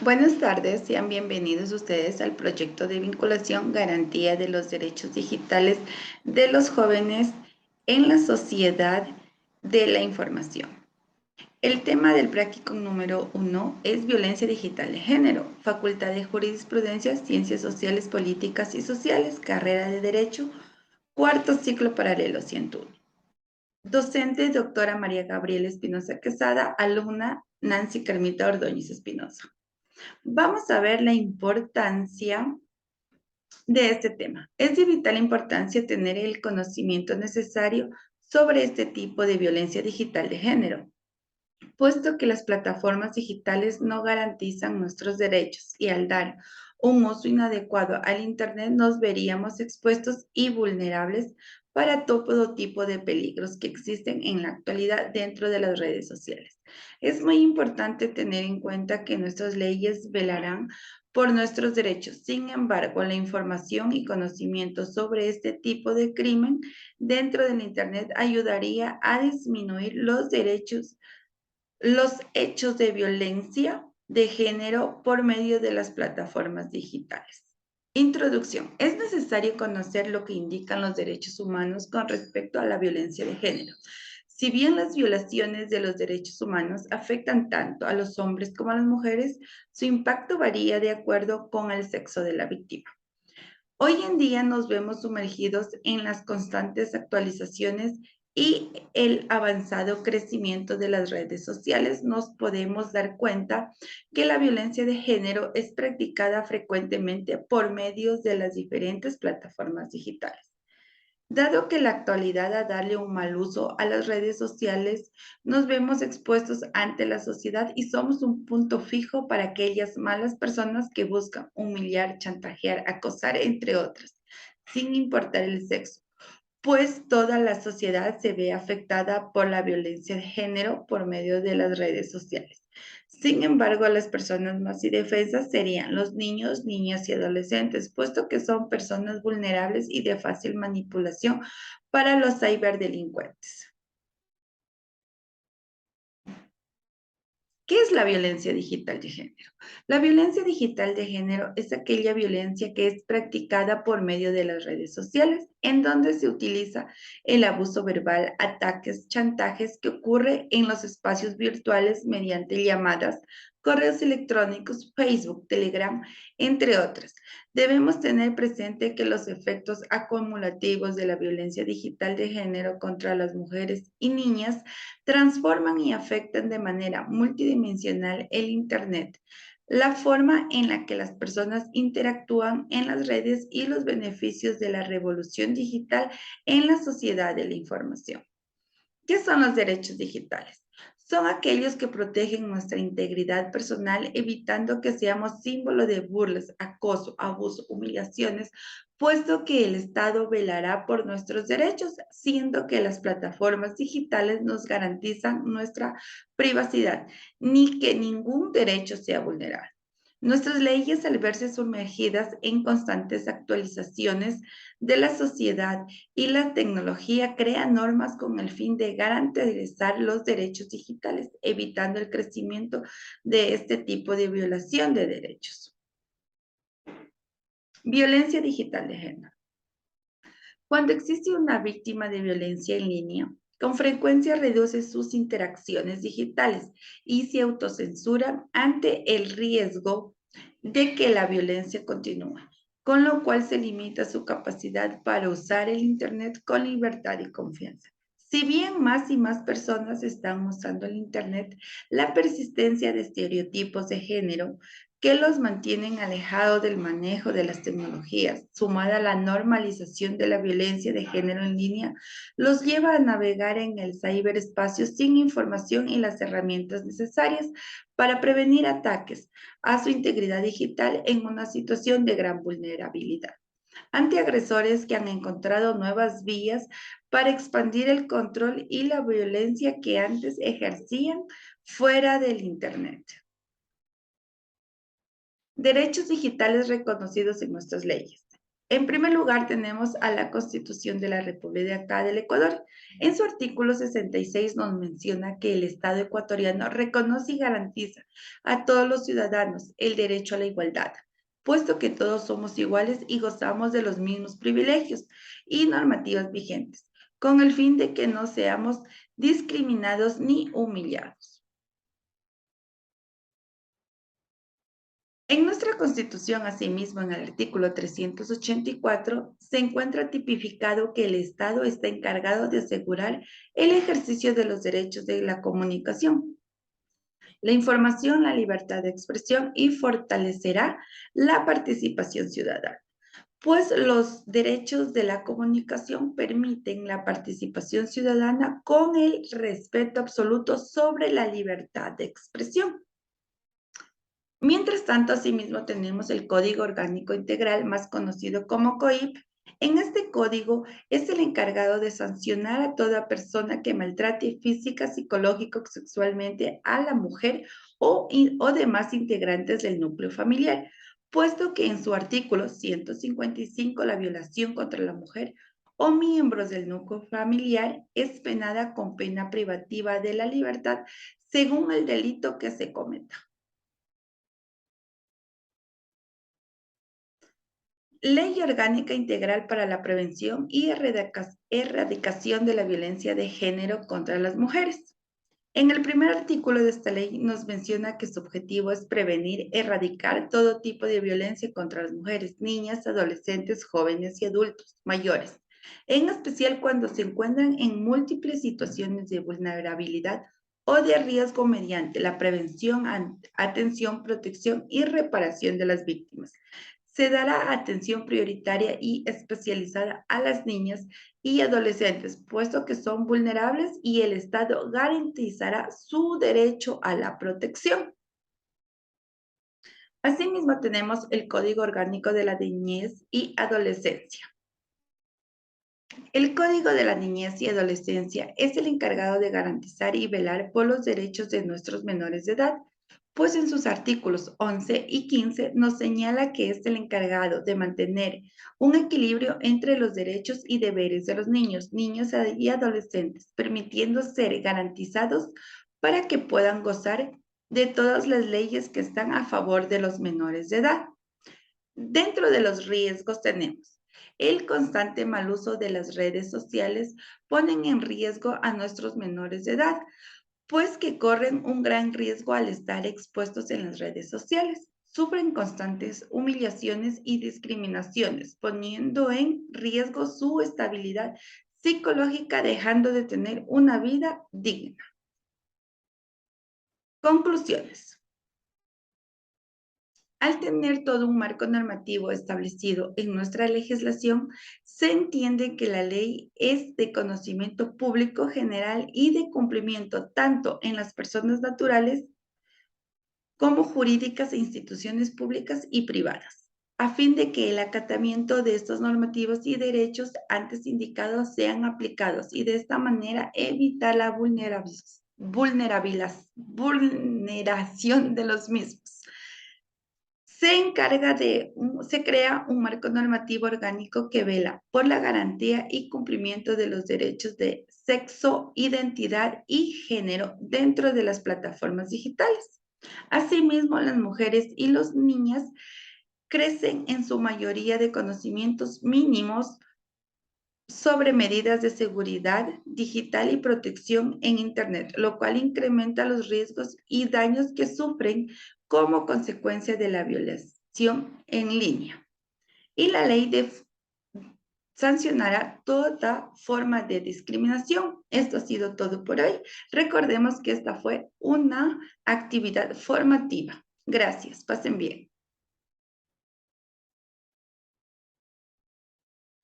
Buenas tardes, sean bienvenidos ustedes al proyecto de vinculación Garantía de los Derechos Digitales de los Jóvenes en la Sociedad de la Información. El tema del práctico número 1 es violencia digital de género, Facultad de Jurisprudencia, Ciencias Sociales, Políticas y Sociales, carrera de Derecho, cuarto ciclo paralelo 101. Docente, doctora María Gabriela Espinosa Quesada, alumna Nancy Carmita Ordóñez Espinosa. Vamos a ver la importancia de este tema. Es de vital importancia tener el conocimiento necesario sobre este tipo de violencia digital de género, puesto que las plataformas digitales no garantizan nuestros derechos y al dar un uso inadecuado al Internet nos veríamos expuestos y vulnerables para todo tipo de peligros que existen en la actualidad dentro de las redes sociales. Es muy importante tener en cuenta que nuestras leyes velarán por nuestros derechos. Sin embargo, la información y conocimiento sobre este tipo de crimen dentro del Internet ayudaría a disminuir los hechos de violencia de género por medio de las plataformas digitales. Introducción. Es necesario conocer lo que indican los derechos humanos con respecto a la violencia de género. Si bien las violaciones de los derechos humanos afectan tanto a los hombres como a las mujeres, su impacto varía de acuerdo con el sexo de la víctima. Hoy en día nos vemos sumergidos en las constantes actualizaciones y el avanzado crecimiento de las redes sociales. Nos podemos dar cuenta que la violencia de género es practicada frecuentemente por medios de las diferentes plataformas digitales. Dado que la actualidad a darle un mal uso a las redes sociales, nos vemos expuestos ante la sociedad y somos un punto fijo para aquellas malas personas que buscan humillar, chantajear, acosar, entre otras, sin importar el sexo, pues toda la sociedad se ve afectada por la violencia de género por medio de las redes sociales. Sin embargo, las personas más indefensas serían los niños, niñas y adolescentes, puesto que son personas vulnerables y de fácil manipulación para los ciberdelincuentes. ¿Qué es la violencia digital de género? La violencia digital de género es aquella violencia que es practicada por medio de las redes sociales, en donde se utiliza el abuso verbal, ataques, chantajes que ocurre en los espacios virtuales mediante llamadas, correos electrónicos, Facebook, Telegram, entre otras. Debemos tener presente que los efectos acumulativos de la violencia digital de género contra las mujeres y niñas transforman y afectan de manera multidimensional el Internet, la forma en la que las personas interactúan en las redes y los beneficios de la revolución digital en la sociedad de la información. ¿Qué son los derechos digitales? Son aquellos que protegen nuestra integridad personal, evitando que seamos símbolo de burlas, acoso, abuso, humillaciones, puesto que el Estado velará por nuestros derechos, siendo que las plataformas digitales nos garantizan nuestra privacidad, ni que ningún derecho sea vulnerable. Nuestras leyes, al verse sumergidas en constantes actualizaciones de la sociedad y la tecnología, crean normas con el fin de garantizar los derechos digitales, evitando el crecimiento de este tipo de violación de derechos. Violencia digital de género. Cuando existe una víctima de violencia en línea, con frecuencia reduce sus interacciones digitales y se autocensura ante el riesgo de que la violencia continúe, con lo cual se limita su capacidad para usar el Internet con libertad y confianza. Si bien más y más personas están usando el Internet, la persistencia de estereotipos de género que los mantienen alejados del manejo de las tecnologías, sumada a la normalización de la violencia de género en línea, los lleva a navegar en el ciberespacio sin información y las herramientas necesarias para prevenir ataques a su integridad digital en una situación de gran vulnerabilidad. Ante agresores que han encontrado nuevas vías para expandir el control y la violencia que antes ejercían fuera del Internet. Derechos digitales reconocidos en nuestras leyes. En primer lugar, tenemos a la Constitución de la República del Ecuador. En su artículo 66 nos menciona que el Estado ecuatoriano reconoce y garantiza a todos los ciudadanos el derecho a la igualdad, puesto que todos somos iguales y gozamos de los mismos privilegios y normativas vigentes, con el fin de que no seamos discriminados ni humillados. En nuestra Constitución, asimismo, en el artículo 384, se encuentra tipificado que el Estado está encargado de asegurar el ejercicio de los derechos de la comunicación, la información, la libertad de expresión y fortalecerá la participación ciudadana, pues los derechos de la comunicación permiten la participación ciudadana con el respeto absoluto sobre la libertad de expresión. Mientras tanto, asimismo, tenemos el Código Orgánico Integral, más conocido como COIP. En este código es el encargado de sancionar a toda persona que maltrate física, psicológica o sexualmente a la mujer o demás integrantes del núcleo familiar, puesto que en su artículo 155 la violación contra la mujer o miembros del núcleo familiar es penada con pena privativa de la libertad según el delito que se cometa. Ley Orgánica Integral para la Prevención y Erradicación de la Violencia de Género contra las Mujeres. En el primer artículo de esta ley nos menciona que su objetivo es prevenir, erradicar todo tipo de violencia contra las mujeres, niñas, adolescentes, jóvenes y adultos mayores, en especial cuando se encuentran en múltiples situaciones de vulnerabilidad o de riesgo mediante la prevención, atención, protección y reparación de las víctimas. Se dará atención prioritaria y especializada a las niñas y adolescentes, puesto que son vulnerables y el Estado garantizará su derecho a la protección. Asimismo, tenemos el Código Orgánico de la Niñez y Adolescencia. El Código de la Niñez y Adolescencia es el encargado de garantizar y velar por los derechos de nuestros menores de edad, pues en sus artículos 11 y 15 nos señala que es el encargado de mantener un equilibrio entre los derechos y deberes de los niños, niñas y adolescentes, permitiendo ser garantizados para que puedan gozar de todas las leyes que están a favor de los menores de edad. Dentro de los riesgos tenemos el constante mal uso de las redes sociales ponen en riesgo a nuestros menores de edad, pues que corren un gran riesgo al estar expuestos en las redes sociales. Sufren constantes humillaciones y discriminaciones, poniendo en riesgo su estabilidad psicológica, dejando de tener una vida digna. Conclusiones. Al tener todo un marco normativo establecido en nuestra legislación, se entiende que la ley es de conocimiento público general y de cumplimiento tanto en las personas naturales como jurídicas e instituciones públicas y privadas, a fin de que el acatamiento de estos normativos y derechos antes indicados sean aplicados y de esta manera evitar la vulneración de los mismos. Se crea un marco normativo orgánico que vela por la garantía y cumplimiento de los derechos de sexo, identidad y género dentro de las plataformas digitales. Asimismo, las mujeres y las niñas crecen en su mayoría de conocimientos mínimos sobre medidas de seguridad digital y protección en Internet, lo cual incrementa los riesgos y daños que sufren como consecuencia de la violación en línea. Y la ley sancionará toda forma de discriminación. Esto ha sido todo por hoy. Recordemos que esta fue una actividad formativa. Gracias. Pasen bien.